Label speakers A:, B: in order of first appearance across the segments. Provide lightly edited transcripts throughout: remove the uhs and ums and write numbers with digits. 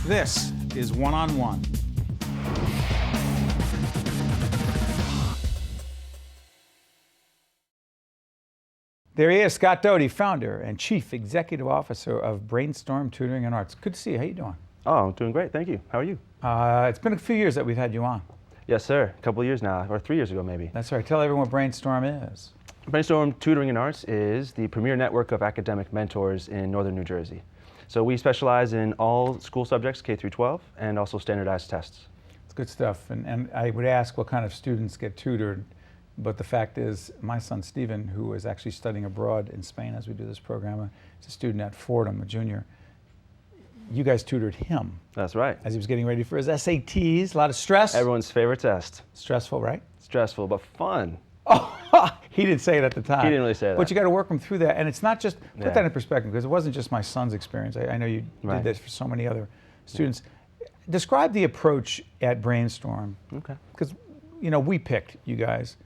A: This is One-on-One. There he is, Scott Doty, founder and chief executive officer of BrainStorm Tutoring and Arts. Good to see you. How you doing?
B: Oh, I'm doing great. Thank you. How are you?
A: It's been a few years that we've had you on.
B: Yes, sir. A couple of years now, or 3 years ago, maybe.
A: That's right. Tell everyone what BrainStorm is.
B: BrainStorm Tutoring and Arts is the premier network of academic mentors in northern New Jersey. So we specialize in all school subjects, K through 12, and also standardized tests.
A: It's good stuff. And I would ask what kind of students get tutored, but the fact is, my son Stephen, who is actually studying abroad in Spain as we do this program, is a student at Fordham, a junior. You guys tutored him.
B: That's right.
A: As he was getting ready for his SATs, a lot of stress.
B: Everyone's favorite test.
A: Stressful, right?
B: Stressful, but fun.
A: Oh, he didn't say it at the time.
B: He didn't really say that.
A: But you got to work him through that. And it's not just, put that in perspective, because it wasn't just my son's experience. I know you did this for so many other students. Describe the approach at BrainStorm.
B: Okay.
A: Because, you know, we picked you guys.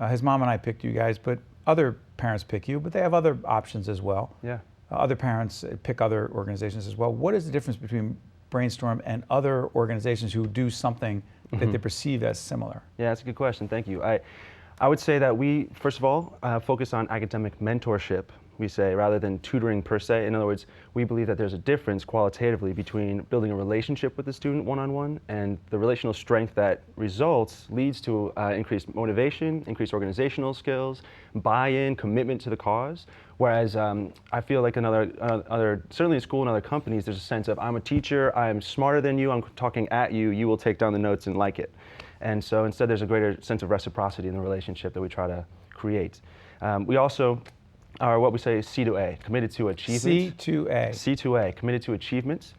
A: His mom and I picked you guys, but other parents pick you, but they have other options as well.
B: Yeah.
A: Other parents pick other organizations as well. What is the difference between BrainStorm and other organizations who do something that they perceive as similar?
B: Yeah, that's a good question. Thank you. I would say that we, first of all, focus on academic mentorship, we say, rather than tutoring per se. In other words, we believe that there's a difference qualitatively between building a relationship with the student one-on-one and the relational strength that leads to increased motivation, increased organizational skills, buy-in, commitment to the cause. Whereas I feel like certainly in school and other companies, there's a sense of, I'm a teacher, I'm smarter than you, I'm talking at you, you will take down the notes and like it. And so instead there's a greater sense of reciprocity in the relationship that we try to create. We also are what we say C2A, committed to achievement.
A: C2A.
B: C2A, committed to achievement,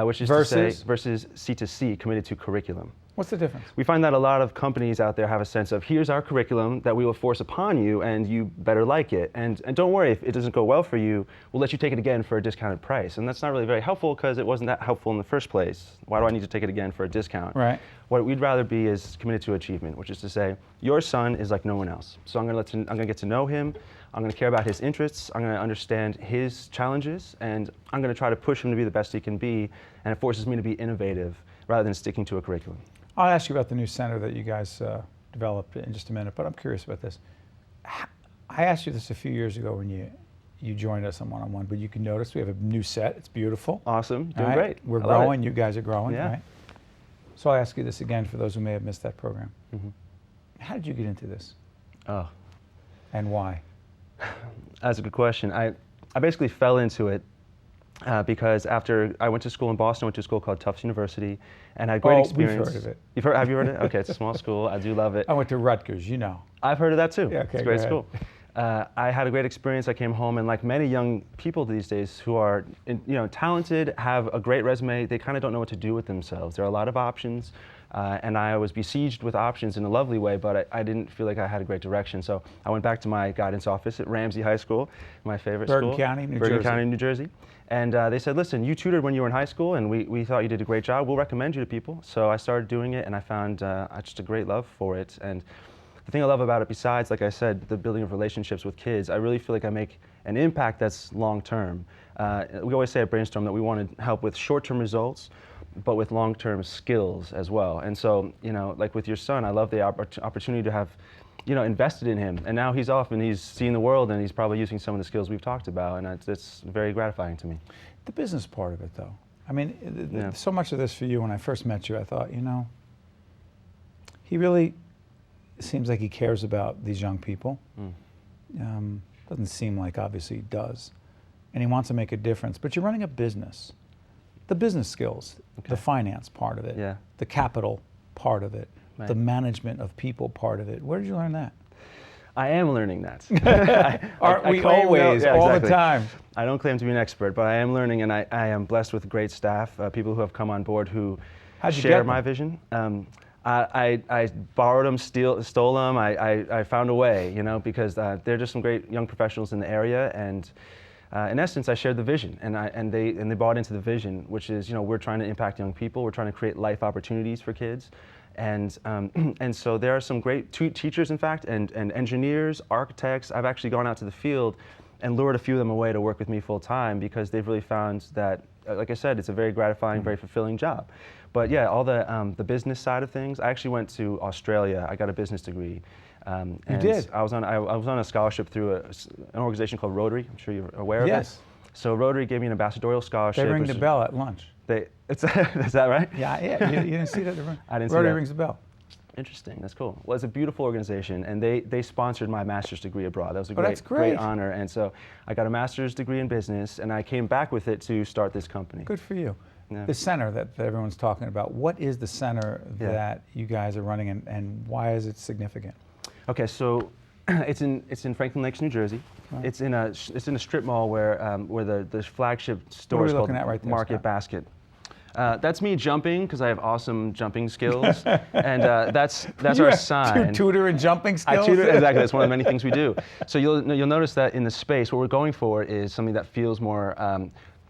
B: which is
A: versus?
B: to say, versus C2C, committed to curriculum.
A: What's the difference?
B: We find that a lot of companies out there have a sense of, here's our curriculum that we will force upon you and you better like it. And don't worry, if it doesn't go well for you, we'll let you take it again for a discounted price. And that's not really very helpful because it wasn't that helpful in the first place. Why do I need to take it again for a discount?
A: Right.
B: What we'd rather be is committed to achievement, which is to say, your son is like no one else. So I'm gonna get to know him, I'm gonna care about his interests, I'm gonna understand his challenges, and I'm gonna try to push him to be the best he can be, and it forces me to be innovative rather than sticking to a curriculum.
A: I'll ask you about the new center that you guys developed in just a minute, but I'm curious about this. I asked you this a few years ago when you joined us on One-on-One, but you can notice we have a new set. It's beautiful.
B: Awesome, doing great.
A: We're growing, you guys are growing,
B: yeah.
A: right? So I'll ask you this again for those who may have missed that program. How did you get into this?
B: Oh.
A: And why?
B: That's a good question. I basically fell into it because after I went to school in Boston, I went to a school called Tufts University, and I had great experience.
A: We've heard of it.
B: Have you heard of it? Okay, it's a small school. I do love it.
A: I went to Rutgers, you know.
B: I've heard of that too.
A: Yeah, okay,
B: it's a great school. I had a great experience. I came home, and like many young people these days who are talented, have a great resume, they kind of don't know what to do with themselves. There are a lot of options, and I was besieged with options in a lovely way, but I didn't feel like I had a great direction. So I went back to my guidance office at Ramsey High School, my favorite
A: Bergen
B: school.
A: County, New
B: Bergen
A: Jersey.
B: County, New Jersey. And they said, listen, you tutored when you were in high school, and we thought you did a great job. We'll recommend you to people. So I started doing it, and I found just a great love for it. And the thing I love about it, besides, like I said, the building of relationships with kids, I really feel like I make an impact that's long-term. We always say at BrainStorm that we want to help with short-term results, but with long-term skills as well. And so, like with your son, I love the opportunity to have invested in him. And now he's off and he's seeing the world and he's probably using some of the skills we've talked about, and it's very gratifying to me.
A: The business part of it, though. I mean, so much of this for you, when I first met you, I thought, he really seems like he cares about these young people. Doesn't seem like, obviously, he does. And he wants to make a difference. But you're running a business. The business skills, the finance part of it, the capital part of it, the management of people part of it. Where did you learn that?
B: I am learning that.
A: Aren't we always, all the time?
B: I don't claim to be an expert, but I am learning, and I am blessed with great staff, people who have come on board who share my vision. I borrowed them, stole them. I found a way, because they're just some great young professionals in the area, and in essence, I shared the vision, and they bought into the vision, which is, we're trying to impact young people. We're trying to create life opportunities for kids. And so there are some great teachers, in fact, and engineers, architects. I've actually gone out to the field and lured a few of them away to work with me full time because they've really found that, like I said, it's a very gratifying, very fulfilling job. But yeah, all the business side of things. I actually went to Australia. I got a business degree.
A: You did?
B: I was on a scholarship through an organization called Rotary. I'm sure you're aware of it.
A: Yes.
B: So Rotary gave me an ambassadorial scholarship.
A: They ring the bell at lunch.
B: Is that right?
A: Yeah. You didn't see that?
B: I didn't see
A: Rotary
B: that.
A: rings the bell.
B: Interesting. That's cool. Well, it's a beautiful organization, and they sponsored my master's degree abroad. That was a
A: that's great.
B: great honor. And so I got a master's degree in business, and I came back with it to start this company.
A: Good for you.
B: Yeah.
A: The center that everyone's talking about, what is the center that you guys are running, and why is it significant?
B: Okay, so it's in Franklin Lakes, New Jersey. Right. It's in a strip mall where the flagship store is called
A: right there,
B: Market
A: Scott?
B: Basket. That's me jumping because I have awesome jumping skills, and that's our sign.
A: You tutor in jumping skills?
B: I tutor, exactly. That's one of the many things we do. So you'll notice that in the space, what we're going for is something that feels more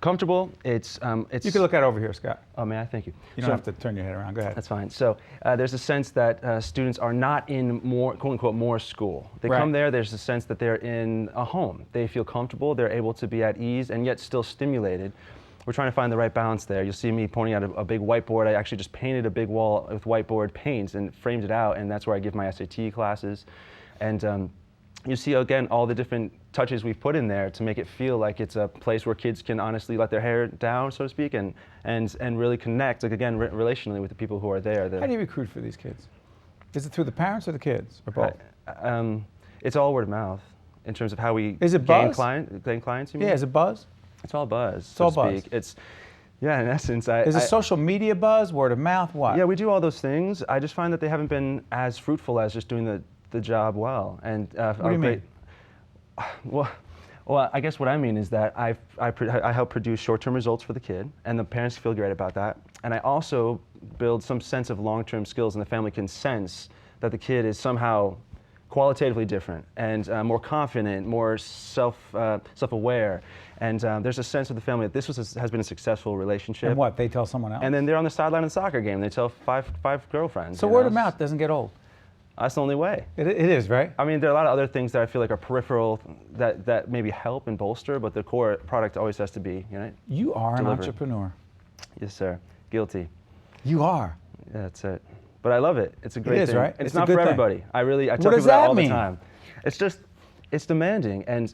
B: comfortable. It's
A: You can look at it over here, Scott.
B: Oh, may I? Thank you.
A: You don't have to turn your head around. Go ahead.
B: That's fine. So there's a sense that students are not in more, quote unquote, more school. They come there, there's a sense that they're in a home. They feel comfortable, they're able to be at ease, and yet still stimulated. We're trying to find the right balance there. You'll see me pointing out a big whiteboard. I actually just painted a big wall with whiteboard paints and framed it out, and that's where I give my SAT classes. And you see, again, all the different touches we've put in there to make it feel like it's a place where kids can honestly let their hair down, so to speak, and really connect, like, again, relationally with the people who are there.
A: How do you recruit for these kids? Is it through the parents or the kids, or both?
B: It's all word of mouth in terms of how we
A: gain
B: clients, you mean?
A: Yeah, is it buzz?
B: It's all buzz,
A: It's all buzz.
B: It's, yeah, in essence.
A: Is it social media buzz, word of mouth, what?
B: Yeah, we do all those things. I just find that they haven't been as fruitful as just doing the job well. And
A: what do you mean?
B: Well, I guess what I mean is that I help produce short-term results for the kid, and the parents feel great about that. And I also build some sense of long-term skills, and the family can sense that the kid is somehow qualitatively different and more confident, more self-aware. And there's a sense of the family that this has been a successful relationship.
A: And what, they tell someone else?
B: And then they're on the sideline of the soccer game. They tell five girlfriends.
A: So word of mouth doesn't get old.
B: That's the only way.
A: It is, right?
B: I mean, there are a lot of other things that I feel like are peripheral that maybe help and bolster, but the core product always has to be,
A: You are
B: delivered.
A: an entrepreneur.
B: Yes, sir. Guilty.
A: You are.
B: Yeah, that's it. But I love it. It's a great thing.
A: It is, right?
B: And it's not for everybody. I tell people that all the time. It's demanding. And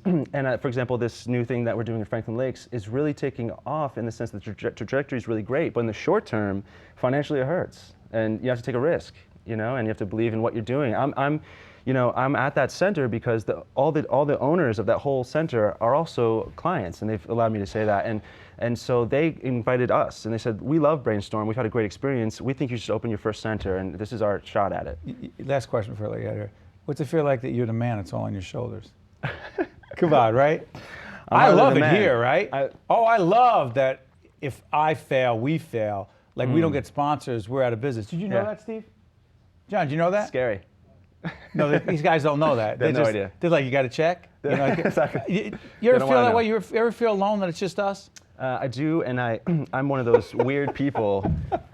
B: for example, this new thing that we're doing in Franklin Lakes is really taking off in the sense that the trajectory is really great, but in the short term, financially it hurts. And you have to take a risk, and you have to believe in what you're doing. I'm at that center because all the owners of that whole center are also clients, and they've allowed me to say that. And so they invited us, and they said, we love BrainStorm, we've had a great experience, we think you should open your first center, and this is our shot at it.
A: Last question before I let you out of here. What's it feel like that you're the man, it's all on your shoulders? Come on, right? I love it here, right? I love that if I fail, we fail. Like we don't get sponsors, we're out of business. Did you know that, Steve? John, did you know that?
B: Scary.
A: No, these guys don't know that.
B: They have no idea.
A: They're like, you got to check?
B: Exactly.
A: You ever feel that way? You ever feel alone that it's just us?
B: I do, and I'm one of those weird people.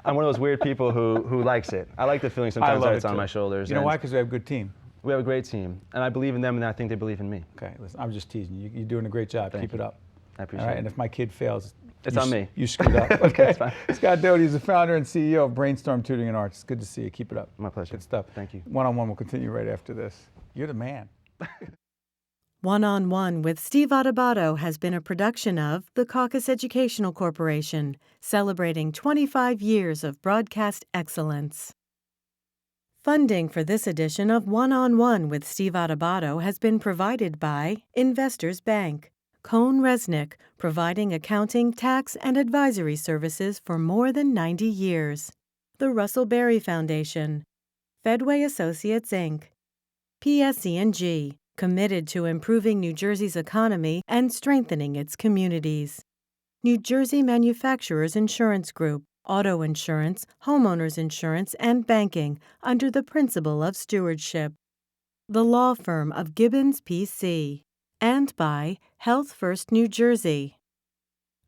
B: I'm one of those weird people who likes it. I like the feeling sometimes that it's on my shoulders.
A: You know why? Because we have a good team.
B: We have a great team, and I believe in them, and I think they believe in me.
A: Okay, listen, I'm just teasing you. You're doing a great job. Keep it up.
B: I appreciate
A: it.
B: it.
A: And if my kid fails,
B: it's on me.
A: You screwed up. Okay.
B: That's fine.
A: Scott Doty is the founder and CEO of BrainStorm Tutoring and Arts. It's good to see you. Keep it up.
B: My pleasure.
A: Good stuff.
B: Thank you.
A: One-on-one will continue right after this. You're the man.
C: One-on-One with Steve Adubato has been a production of the Caucus Educational Corporation, celebrating 25 years of broadcast excellence. Funding for this edition of One-on-One with Steve Adubato has been provided by Investors Bank, Cohn Resnick, providing accounting, tax, and advisory services for more than 90 years. The Russell Berry Foundation, Fedway Associates, Inc., PSE&G, committed to improving New Jersey's economy and strengthening its communities. New Jersey Manufacturers Insurance Group, auto insurance, homeowners insurance, and banking under the principle of stewardship. The law firm of Gibbons P.C. and by Health First New Jersey.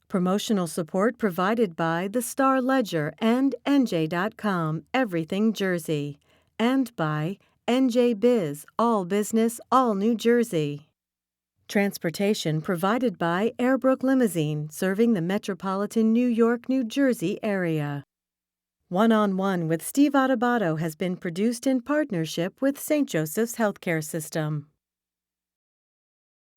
C: Promotional support provided by the Star Ledger and NJ.com, Everything Jersey, and by NJ Biz, All Business, All New Jersey. Transportation provided by Airbrook Limousine, serving the metropolitan New York, New Jersey area. One-on-One with Steve Adubato has been produced in partnership with St. Joseph's Healthcare System.